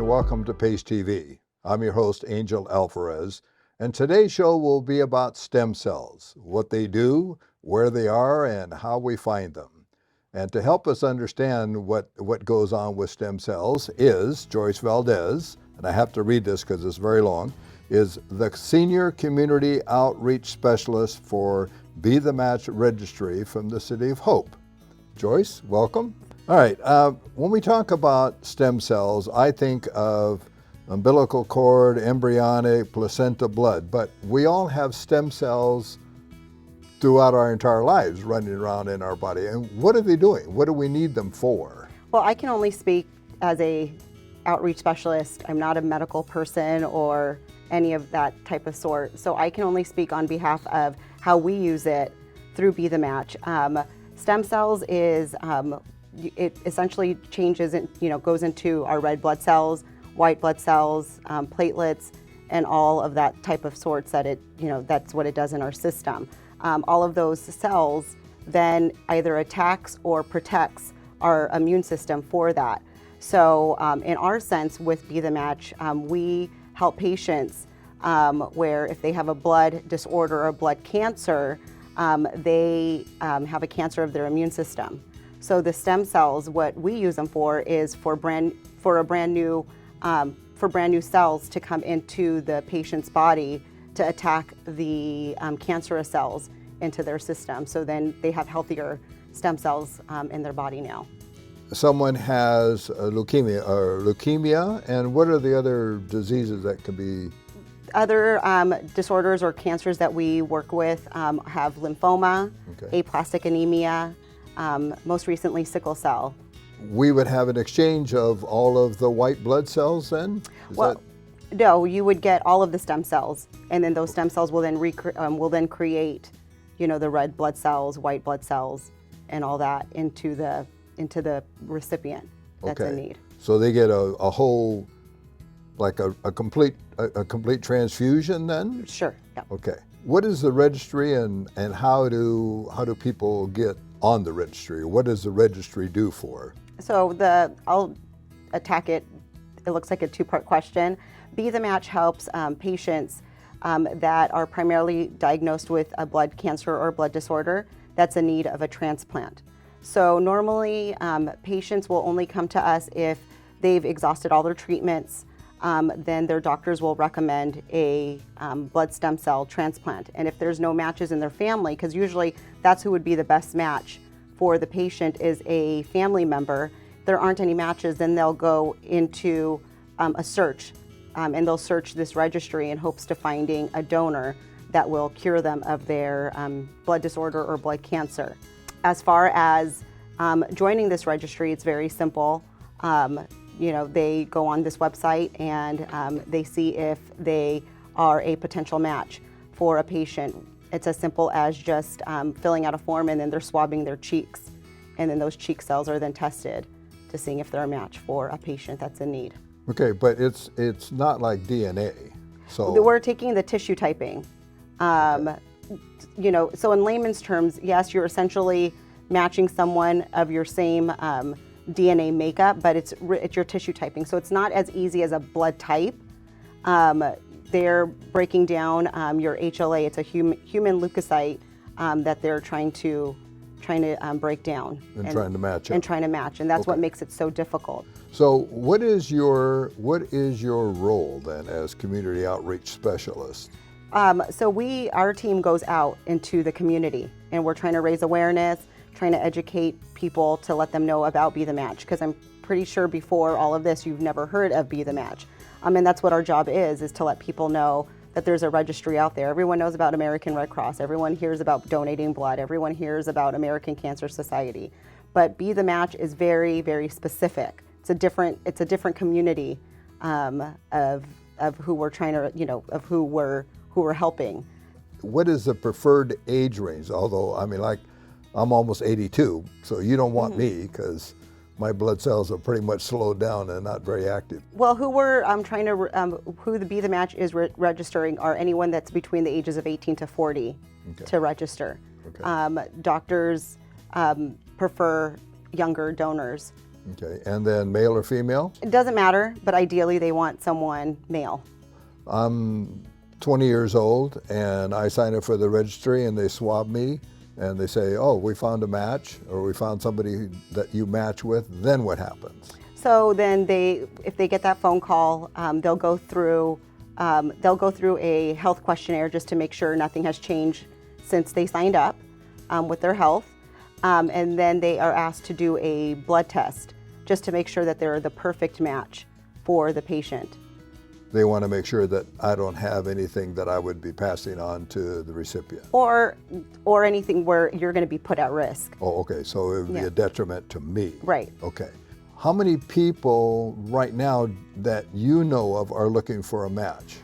and welcome to PACE TV. I'm your host, Angel Alvarez, and today's show will be about stem cells, what they do, where they are, and how we find them. And to help us understand what goes on with stem cells is Joyce Valdez, and I have to read this because it's very long, is the Senior Community Outreach Specialist for Be the Match Registry from the City of Hope. Joyce, welcome. All right, when we talk about stem cells, I think of umbilical cord, embryonic, placenta, blood, but we all have stem cells throughout our entire lives running around in our body. And what are they doing? What do we need them for? Well, I can only speak as a outreach specialist. I'm not a medical person or any of that type of sort. So I can only speak on behalf of how we use it through Be the Match. Stem cells is, it essentially changes, goes into our red blood cells, white blood cells, platelets, and all of that type of sorts that that's what it does in our system. All of those cells then either attacks or protects our immune system for that. So in our sense with Be the Match, we help patients where if they have a blood disorder or blood cancer, they have a cancer of their immune system. So the stem cells, what we use them for is for brand new cells to come into the patient's body to attack the cancerous cells into their system. So then they have healthier stem cells in their body now. Someone has leukemia, and what are the other diseases that can be? Other disorders or cancers that we work with have lymphoma, aplastic anemia, most recently sickle cell. We would have an exchange of all of the white blood cells then? No, you would get all of the stem cells, and then those stem cells will then create, the red blood cells, white blood cells, and all that into the recipient that's in need. So they get a whole, like a complete transfusion then? Sure. Yeah. Okay. What is the registry, and how do people get on the registry? What does the registry do for? So I'll attack it. It looks like a two-part question. Be the Match helps patients that are primarily diagnosed with a blood cancer or blood disorder that's in need of a transplant. So normally patients will only come to us if they've exhausted all their treatments. Then their doctors will recommend a blood stem cell transplant. And if there's no matches in their family, because usually that's who would be the best match for the patient is a family member, if there aren't any matches, then they'll go into a search and they'll search this registry in hopes to finding a donor that will cure them of their blood disorder or blood cancer. As far as joining this registry, it's very simple. They go on this website and they see if they are a potential match for a patient. It's as simple as just filling out a form, and then they're swabbing their cheeks. And then those cheek cells are then tested to see if they're a match for a patient that's in need. Okay, but it's not like DNA. So we're taking the tissue typing. So in layman's terms, yes, you're essentially matching someone of your same DNA makeup, but it's your tissue typing. So it's not as easy as a blood type. They're breaking down your HLA. It's a human leukocyte that they're trying to break down and trying to match. And that's what makes it so difficult. So what is your role then as community outreach specialist? So our team goes out into the community, and we're trying to raise awareness, trying to educate people to let them know about Be the Match, because I'm pretty sure before all of this you've never heard of Be the Match. And that's what our job is to let people know that there's a registry out there. Everyone knows about American Red Cross, everyone hears about donating blood, everyone hears about American Cancer Society. But Be the Match is very, very specific. It's a different community of who we're trying to, of who we're helping. What is the preferred age range? Although, I'm almost 82, so you don't want me because my blood cells are pretty much slowed down and not very active. Well, who we're who the Be the Match is registering are anyone that's between the ages of 18 to 40 to register. Doctors prefer younger donors Okay, and then male or female? It doesn't matter, but ideally they want someone male. I'm 20 years old and I sign up for the registry and they swab me and they say, oh, we found a match or we found somebody that you match with, then what happens? So then if they get that phone call, they'll go through a health questionnaire just to make sure nothing has changed since they signed up with their health. And then they are asked to do a blood test just to make sure that they're the perfect match for the patient. They want to make sure that I don't have anything that I would be passing on to the recipient. Or anything where you're going to be put at risk. Oh, okay, so it would be a detriment to me. Right. Okay. How many people right now that you know of are looking for a match?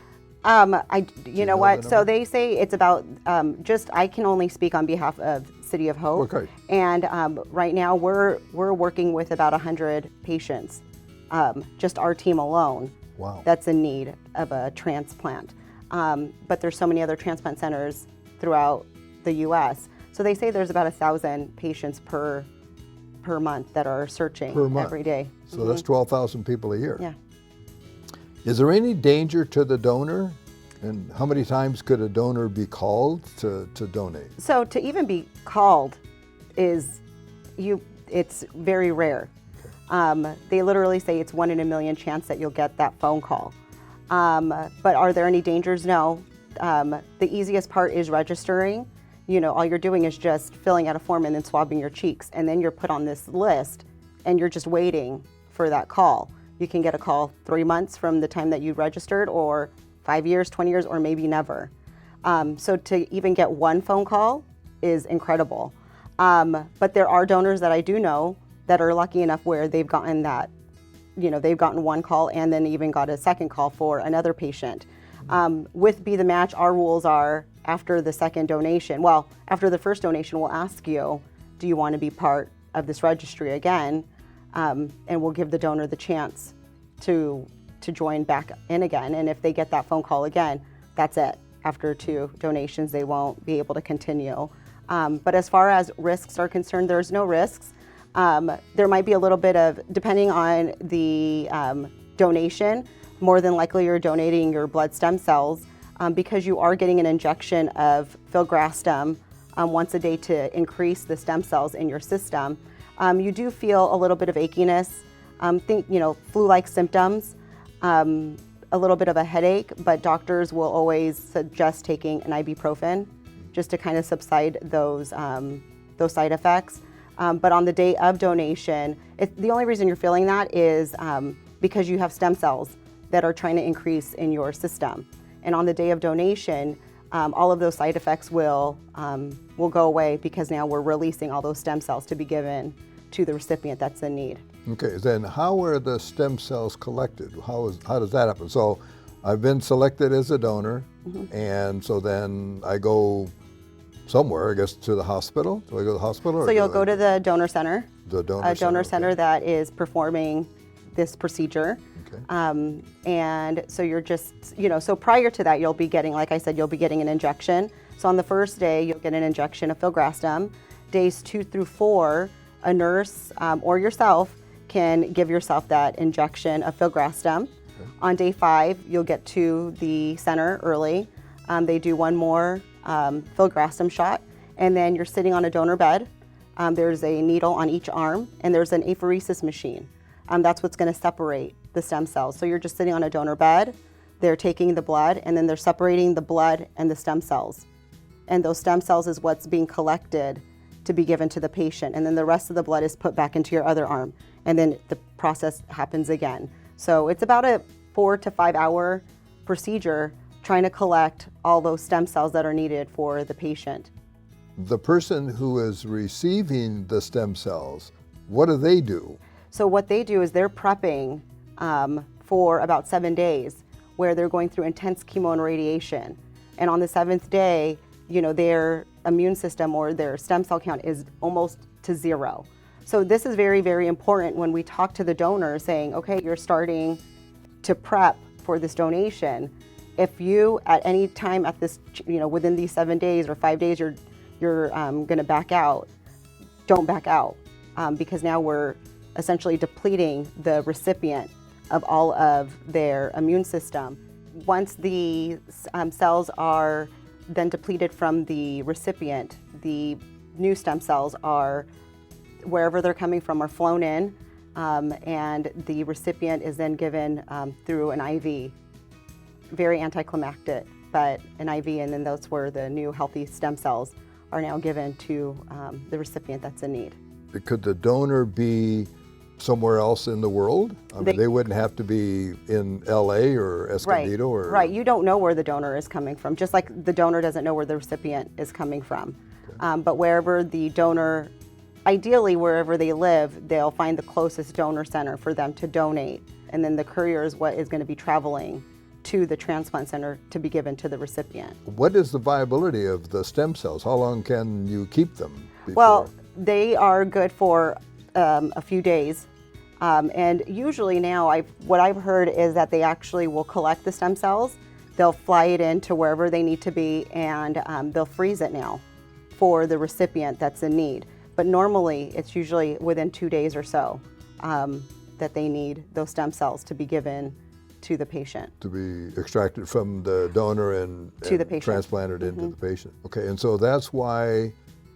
You know what? So they say it's about I can only speak on behalf of City of Hope. Okay. And right now we're working with about 100 patients, just our team alone. Wow. That's in need of a transplant. But there's so many other transplant centers throughout the U.S. So they say there's about 1,000 patients per month that are searching every day. So that's 12,000 people a year. Yeah. Is there any danger to the donor? And how many times could a donor be called to donate? So to even be called it's very rare. They literally say it's 1 in a million chance that you'll get that phone call. But are there any dangers? No. The easiest part is registering. You know, all you're doing is just filling out a form and then swabbing your cheeks. And then you're put on this list and you're just waiting for that call. You can get a call 3 months from the time that you registered, or 5 years, 20 years, or maybe never. So to even get one phone call is incredible. But there are donors that I do know that are lucky enough where they've gotten that, they've gotten one call and then even got a second call for another patient. With Be the Match, our rules are after the second donation, well, after the first donation, we'll ask you, do you want to be part of this registry again? And we'll give the donor the chance to join back in again. And if they get that phone call again, that's it. After 2 donations, they won't be able to continue. But as far as risks are concerned, there's no risks. There might be a little bit of, depending on the donation, more than likely you're donating your blood stem cells because you are getting an injection of filgrastim once a day to increase the stem cells in your system. You do feel a little bit of achiness, flu-like symptoms, a little bit of a headache, but doctors will always suggest taking an ibuprofen just to kind of subside those side effects. But on the day of donation, the only reason you're feeling that is because you have stem cells that are trying to increase in your system. And on the day of donation, all of those side effects will go away because now we're releasing all those stem cells to be given to the recipient that's in need. Okay, then how are the stem cells collected? How does that happen? So I've been selected as a donor, and so then I go somewhere, I guess, to the hospital. Do I go to the hospital? So you'll go to the donor center. The donor center that is performing this procedure. Okay. And so you're just, so prior to that, you'll be getting, like I said, you'll be getting an injection. So on the first day, you'll get an injection of filgrastim. Days 2 through 4, a nurse or yourself can give yourself that injection of filgrastim. Okay. On day 5, you'll get to the center early. They do one more filgrastim shot, and then you're sitting on a donor bed. There's a needle on each arm, and there's an apheresis machine. That's what's going to separate the stem cells. So you're just sitting on a donor bed, they're taking the blood, and then they're separating the blood and the stem cells. And those stem cells is what's being collected to be given to the patient. And then the rest of the blood is put back into your other arm. And then the process happens again. So it's about a 4 to 5 hour procedure trying to collect all those stem cells that are needed for the patient. The person who is receiving the stem cells, what do they do? So what they do is they're prepping for about 7 days where they're going through intense chemo and radiation. And on the 7th day, their immune system or their stem cell count is almost to 0. So this is very, very important when we talk to the donor saying, okay, you're starting to prep for this donation. If you at any time at this, within these 7 days or 5 days, you're going to back out, don't back out because now we're essentially depleting the recipient of all of their immune system. Once the cells are then depleted from the recipient, the new stem cells are, wherever they're coming from, are flown in, and the recipient is then given through an IV. Very anticlimactic, but an IV, and then that's where the new healthy stem cells are now given to the recipient that's in need. Could the donor be somewhere else in the world? I mean, they wouldn't have to be in LA or Escondido or... Right, you don't know where the donor is coming from, just like the donor doesn't know where the recipient is coming from. Okay. But wherever the donor, ideally wherever they live, they'll find the closest donor center for them to donate. And then the courier is what is going to be traveling to the transplant center to be given to the recipient. What is the viability of the stem cells? How long can you keep them before? Well, they are good for a few days. And usually now, what I've heard is that they actually will collect the stem cells, they'll fly it into wherever they need to be, and they'll freeze it now for the recipient that's in need. But normally, it's usually within 2 days or so that they need those stem cells to be given to the patient. To be extracted from the donor and transplanted into the patient. Okay, and so that's why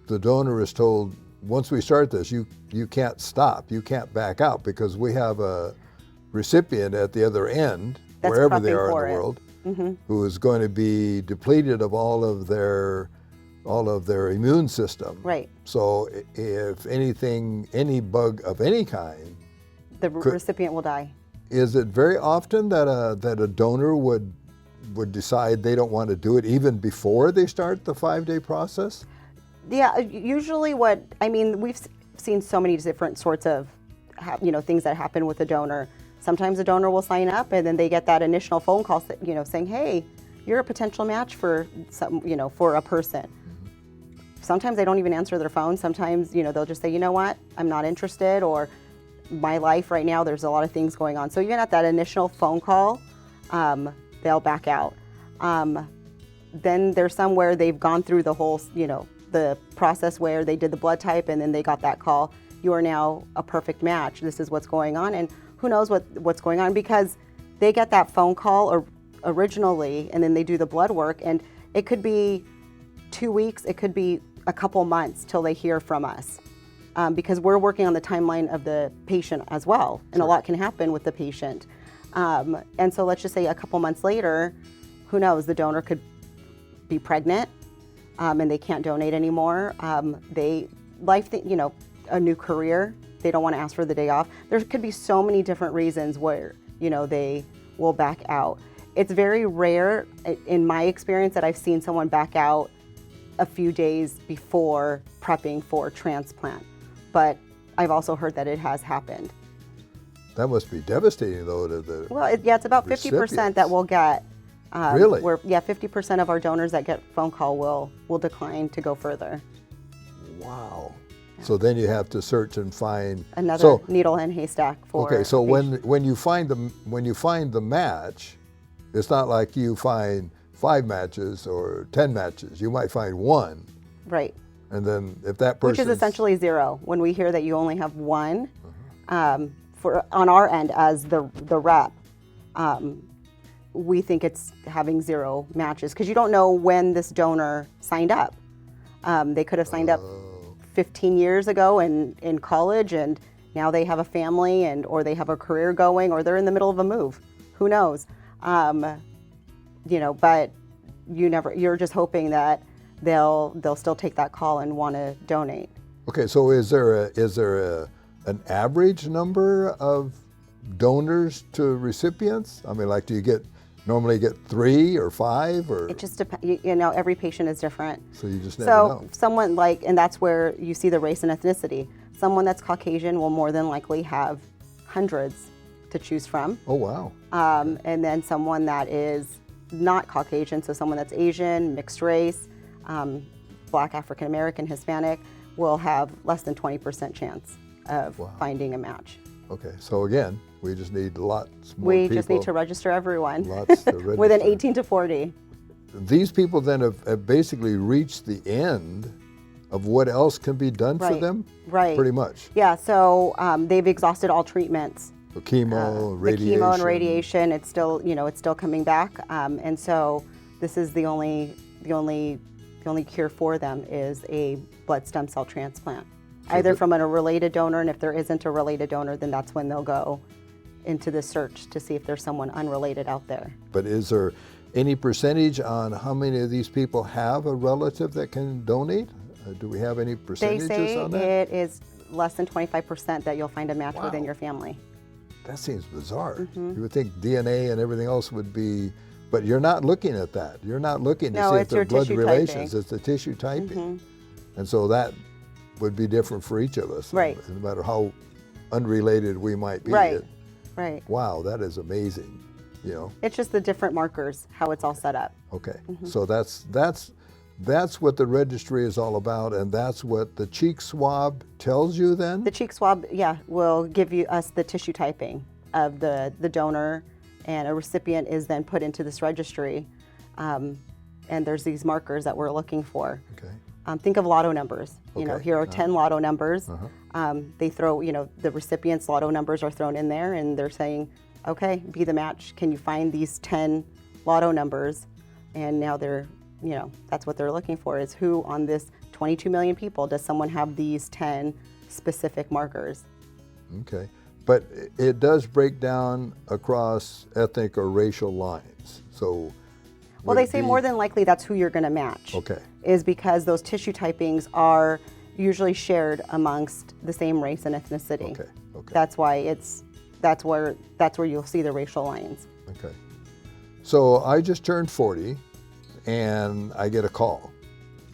the donor is told, once we start this, you can't stop, you can't back out, because we have a recipient at the other end, that's wherever they are in the world, who is going to be depleted of all of their immune system. Right. So if anything, any bug of any kind, the recipient will die. Is it very often that a donor would decide they don't want to do it even before they start the 5-day process? Yeah, usually we've seen so many different sorts of, things that happen with a donor. Sometimes a donor will sign up and then they get that initial phone call, saying, hey, you're a potential match for for a person. Sometimes they don't even answer their phone. Sometimes, they'll just say, you know what, I'm not interested, or my life right now, there's a lot of things going on. So even at that initial phone call, they'll back out. Then there's some where they've gone through the whole, the process where they did the blood type and then they got that call. You are now a perfect match. This is what's going on. And who knows what's going on, because they get that phone call originally and then they do the blood work, and it could be 2 weeks, it could be a couple months till they hear from us. Because we're working on the timeline of the patient as well, and a lot can happen with the patient. And so let's just say a couple months later, who knows, the donor could be pregnant and they can't donate anymore. A new career, they don't want to ask for the day off. There could be so many different reasons where, they will back out. It's very rare, in my experience, that I've seen someone back out a few days before prepping for transplant. But I've also heard that it has happened. That must be devastating, though, to the it's about 50% that we'll get. Really? 50% of our donors that get phone call will decline to go further. Wow. Yeah. So then you have to search and find another needle in haystack for. Okay, so when you find the match, it's not like you find 5 matches or 10 matches. You might find 1. Right. And then if that person, which is essentially 0, when we hear that you only have 1, for on our end as the rep, we think it's having 0 matches, because you don't know when this donor signed up. They could have signed up 15 years ago in college, and now they have a family or they have a career going, or they're in the middle of a move. Who knows? But you're just hoping that they'll still take that call and want to donate. Okay, so is there an average number of donors to recipients? I mean, like, do you normally get 3 or 5, or? It just depends. Every patient is different. So you just never know. So someone and that's where you see the race and ethnicity. Someone that's Caucasian will more than likely have hundreds to choose from. Oh, wow. And then someone that is not Caucasian, so someone that's Asian, mixed race, Black, African American, Hispanic, will have less than 20% chance of finding a match. Okay, so again, we just need lots more people. We just need to register everyone. Lots to register. Within 18 to 40. These people then have basically reached the end of what else can be done for Right. them? Right. Pretty much. Yeah, so they've exhausted all treatments. So chemo, radiation. The chemo and radiation, it's still, it's still coming back. And so this is the only cure for them is a blood stem cell transplant. Either from a related donor, and if there isn't a related donor, then that's when they'll go into the search to see if there's someone unrelated out there. But is there any percentage on how many of these people have a relative that can donate? Do we have any They percentages say on that? it is less than 25% that you'll find a match within Wow. your family. That seems bizarre. Mm-hmm. You would think DNA and everything else would be, but you're not looking at that. You're not looking to No, see if it's they're your blood tissue relations. typing. It's the tissue typing. Mm-hmm. And so that would be different for each of us. Right. No matter how unrelated we might be. Right. Right. Wow, that is amazing. You know. It's just the different markers, how it's all set up. Okay. Mm-hmm. So that's what the registry is all about, and that's what the cheek swab tells you then? The cheek swab, will give us the tissue typing of the donor, and a recipient is then put into this registry, and there's these markers that we're looking for. Okay. Think of lotto numbers. Okay. Here are 10 lotto numbers. Uh-huh. They throw, the recipient's lotto numbers are thrown in there, and they're saying, okay, be the match. Can you find these 10 lotto numbers? And now they're, that's what they're looking for, is who on this 22 million people does someone have these 10 specific markers? Okay. But it does break down across ethnic or racial lines. So Well, they say more than likely that's who you're going to match. Okay. Is because those tissue typings are usually shared amongst the same race and ethnicity. Okay. Okay. That's why that's where you'll see the racial lines. Okay. So I just turned 40 and I get a call.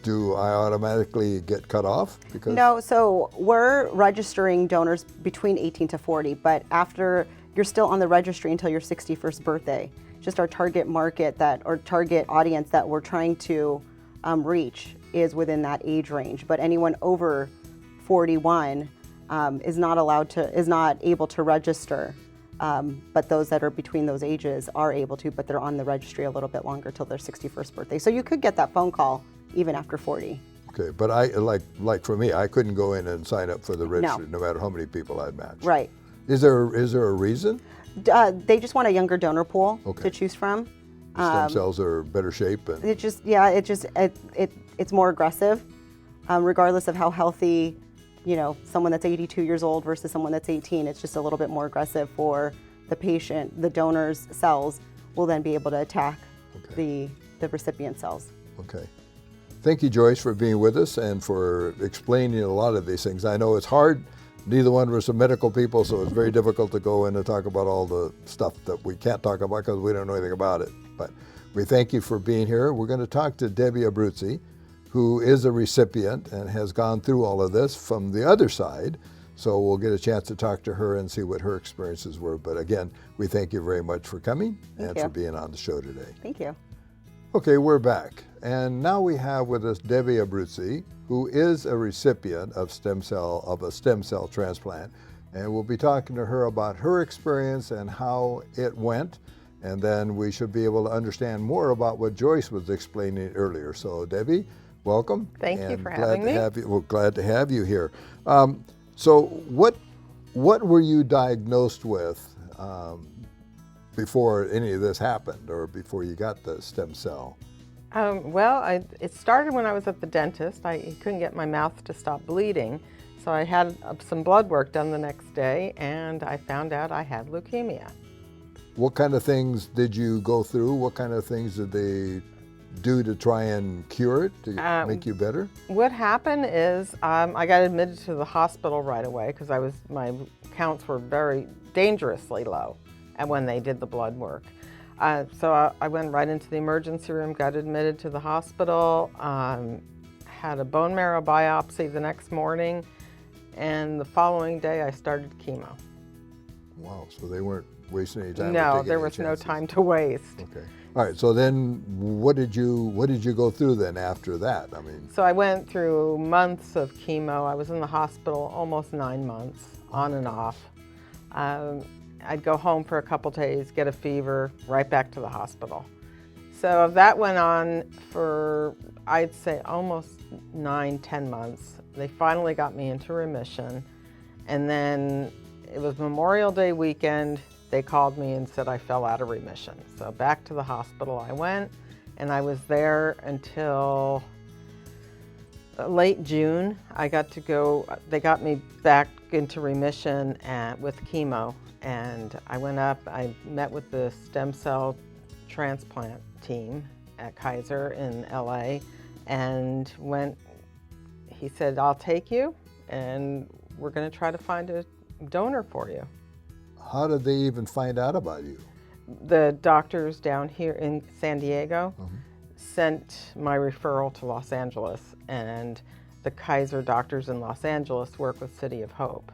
Do I automatically get cut off? Because No, so we're registering donors between 18 to 40, but after you're still on the registry until your 61st birthday. Just our target market or target audience that we're trying to reach is within that age range. But anyone over 41 is not able to register. But those that are between those ages are able to, but they're on the registry a little bit longer till their 61st birthday. So you could get that phone call even after 40. Okay, but I like for me, I couldn't go in and sign up for the registry no matter how many people I'd match. Right. Is there a reason? They just want a younger donor pool Okay. to choose from. Stem cells are better shape and It's more aggressive, regardless of how healthy, someone that's 82 years old versus someone that's 18. It's just a little bit more aggressive for the patient. The donor's cells will then be able to attack the recipient cells. Okay. Thank you, Joyce, for being with us and for explaining a lot of these things. I know it's hard. Neither one of us are medical people, so it's very difficult to go in and talk about all the stuff that we can't talk about because we don't know anything about it. But we thank you for being here. We're going to talk to Debbie Abruzzi, who is a recipient and has gone through all of this from the other side. So we'll get a chance to talk to her and see what her experiences were. But again, we thank you very much for coming and for being on the show today. Thank you. Okay, we're back. And now we have with us Debbie Abruzzi, who is a recipient of a stem cell transplant. And we'll be talking to her about her experience and how it went. And then we should be able to understand more about what Joyce was explaining earlier. So Debbie, welcome. Thank you for having me. We're glad to have you here. So what were you diagnosed with before any of this happened or before you got the stem cell? It started when I was at the dentist. He couldn't get my mouth to stop bleeding. So I had some blood work done the next day and I found out I had leukemia. What kind of things did you go through? What kind of things did they do to try and cure it, to make you better? What happened is I got admitted to the hospital right away because my counts were very dangerously low when they did the blood work. So I went right into the emergency room, got admitted to the hospital, had a bone marrow biopsy the next morning, and the following day I started chemo. Wow, so they weren't wasting any time? No, there was no time to waste. Okay. All right, so then what did you go through then after that? I mean, So I went through months of chemo. I was in the hospital almost 9 months, on and off. I'd go home for a couple days, get a fever, right back to the hospital. So that went on for, I'd say, almost 9-10 months. They finally got me into remission. And then it was Memorial Day weekend. They called me and said I fell out of remission. So back to the hospital I went, and I was there until late June. I got to go, they got me back into remission with chemo. And I went up, I met with the stem cell transplant team at Kaiser in LA, and he said, I'll take you, and we're gonna try to find a donor for you. How did they even find out about you? The doctors down here in San Diego sent my referral to Los Angeles, and the Kaiser doctors in Los Angeles work with City of Hope.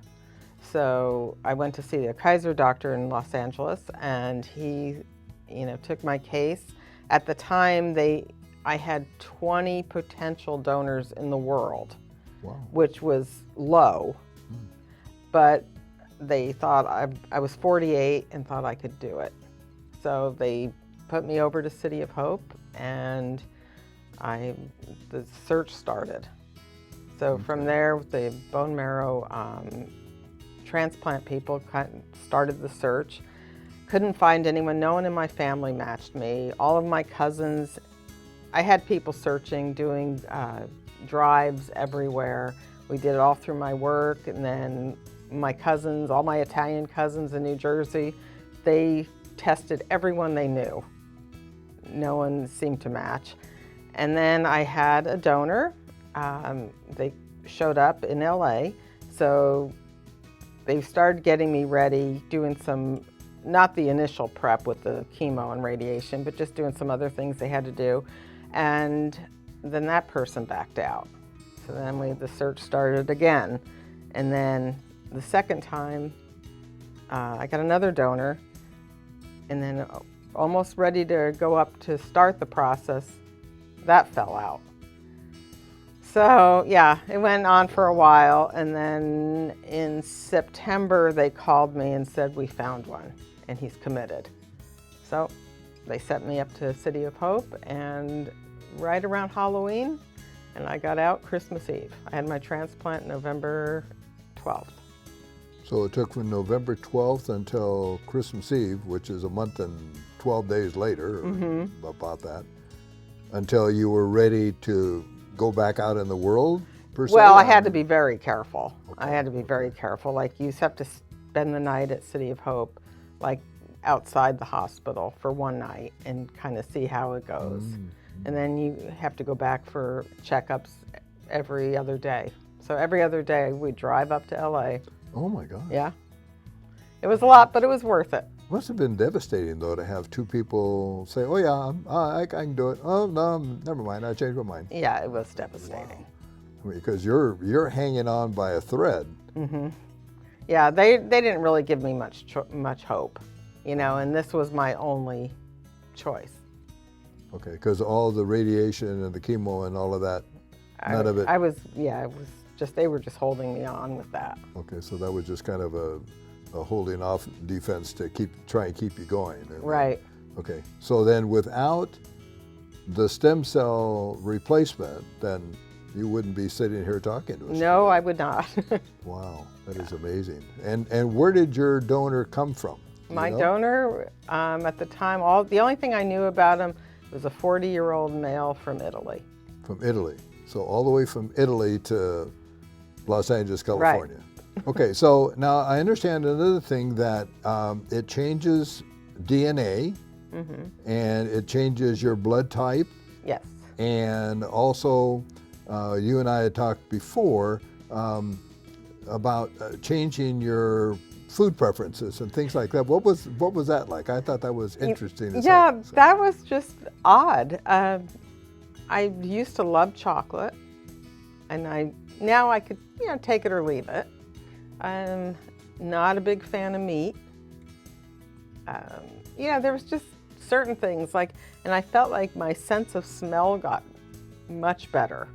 So I went to see a Kaiser doctor in Los Angeles, and he, took my case. At the time, I had 20 potential donors in the world, Wow. which was low, but they thought I was 48 and thought I could do it. So they put me over to City of Hope, and the search started. So from there, the bone marrow transplant people started the search. Couldn't find anyone. No one in my family matched me. All of my cousins, I had people searching, doing drives everywhere. We did it all through my work, and then my cousins, all my Italian cousins in New Jersey, they tested everyone they knew. No one seemed to match. And then I had a donor. They showed up in LA, so they started getting me ready, doing some, not the initial prep with the chemo and radiation, but just doing some other things they had to do. And then that person backed out. So then the search started again. And then the second time, I got another donor, and then almost ready to go up to start the process, that fell out. So yeah, it went on for a while, and then in September they called me and said, we found one, and he's committed. So they sent me up to City of Hope, and right around Halloween, and I got out Christmas Eve. I had my transplant November 12th. So it took from November 12th until Christmas Eve, which is a month and 12 days later, about that, until you were ready to go back out in the world, per se? Well, I had to be very careful. Okay. I had to be very careful. Like, you have to spend the night at City of Hope, like outside the hospital for one night, and kind of see how it goes. And then you have to go back for checkups every other day. So every other day we'd drive up to LA. Oh my God. Yeah. It was a lot, but it was worth it. Must have been devastating, though, to have two people say, oh yeah, I can do it. Oh no, never mind, I changed my mind. Yeah, it was devastating. Wow. Because you're hanging on by a thread. Yeah, they didn't really give me much hope, and this was my only choice. Okay, because all the radiation and the chemo and all of that, none of it. it was just, they were just holding me on with that. Okay, so that was just kind of a holding off defense to try and keep you going. Right. Okay, so then without the stem cell replacement, then you wouldn't be sitting here talking to us. No, I would not. Wow, that is amazing. And where did your donor come from? My donor, at the time, the only thing I knew about him was a 40-year-old male from Italy. From Italy. So all the way from Italy to Los Angeles, California. Right. Okay, so now I understand another thing, that it changes DNA, and it changes your blood type. Yes. And also, you and I had talked before about changing your food preferences and things like that. What was that like? I thought that was interesting. Yeah, that was just odd. I used to love chocolate, and now I could take it or leave it. I'm not a big fan of meat. There was just certain things, and I felt like my sense of smell got much better.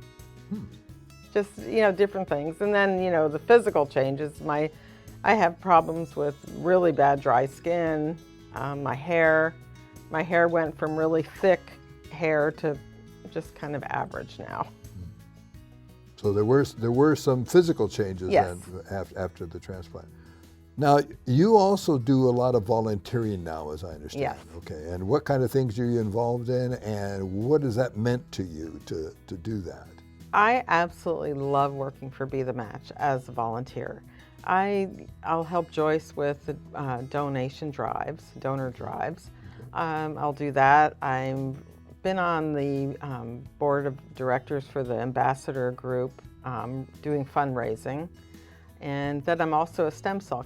Just, different things. And then, the physical changes. I have problems with really bad dry skin. My hair went from really thick hair to just kind of average now. So there were some physical changes Yes. then after the transplant. Now, you also do a lot of volunteering now, as I understand. Yes. Okay, and what kind of things are you involved in, and what has that meant to you to do that? I absolutely love working for Be the Match as a volunteer. I'll help Joyce with the donor drives. I'll do that. I've been on the board of directors for the ambassador group, doing fundraising. And then I'm also a stem cell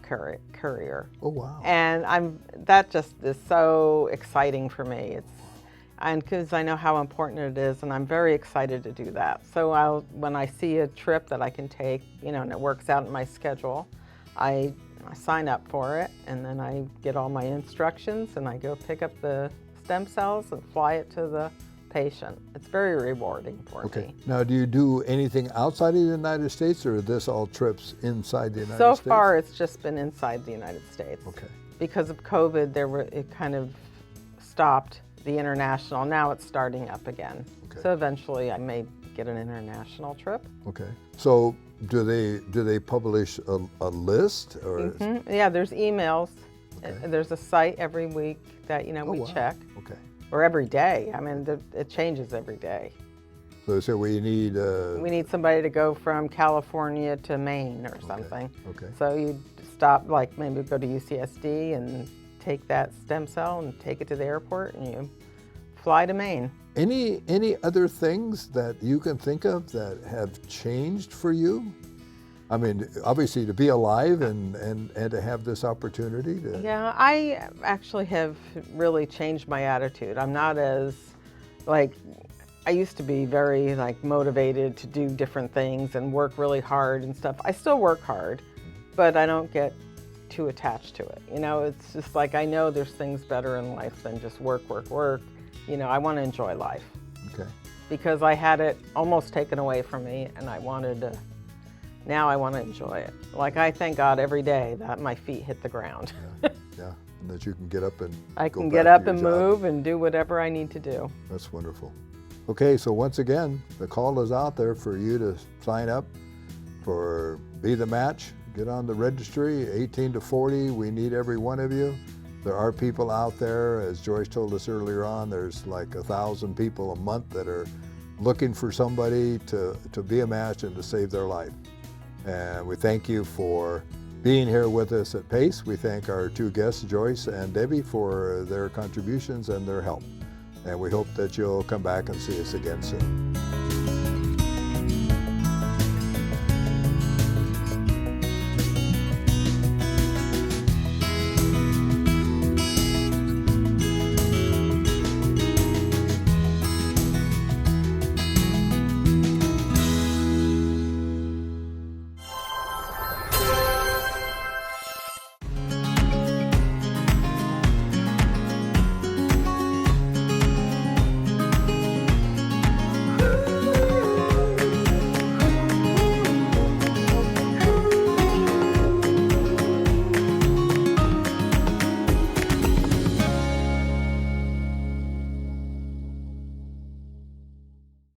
courier. Oh, wow. And that just is so exciting for me. And because I know how important it is, and I'm very excited to do that. So when I see a trip that I can take, and it works out in my schedule, I sign up for it, and then I get all my instructions, and I go pick up the stem cells and fly it to the patient. It's very rewarding for me. Now, do you do anything outside of the United States, or are this all trips inside the United So States? far, it's just been inside the United States. Okay. Because of COVID, it kind of stopped the international. Now it's starting up again. Okay. So eventually, I may get an international trip. Okay. So do they publish a list, or? Yeah, there's emails. Okay. There's a site every week that we wow. check, Okay. or every day. I mean, it changes every day. So they say we need. We need somebody to go from California to Maine or something. Okay. So you stop, like maybe go to UCSD and take that stem cell and take it to the airport, and you fly to Maine. Any other things that you can think of that have changed for you? I mean, obviously to be alive and to have this opportunity to. Yeah, I actually have really changed my attitude. I'm not as, I used to be very motivated to do different things and work really hard and stuff. I still work hard, but I don't get too attached to it. It's just I know there's things better in life than just work. I want to enjoy life. Okay. Because I had it almost taken away from me, and now I want to enjoy it. I thank God every day that my feet hit the ground. Yeah, and that you can get up and I go can back get to up your and job. move and do whatever I need to do. That's wonderful. Okay, so once again, the call is out there for you to sign up for Be the Match. Get on the registry, 18 to 40. We need every one of you. There are people out there, as Joyce told us earlier on, there's 1,000 people a month that are looking for somebody to be a match and to save their life. And we thank you for being here with us at PACE. We thank our two guests, Joyce and Debbie, for their contributions and their help. And we hope that you'll come back and see us again soon.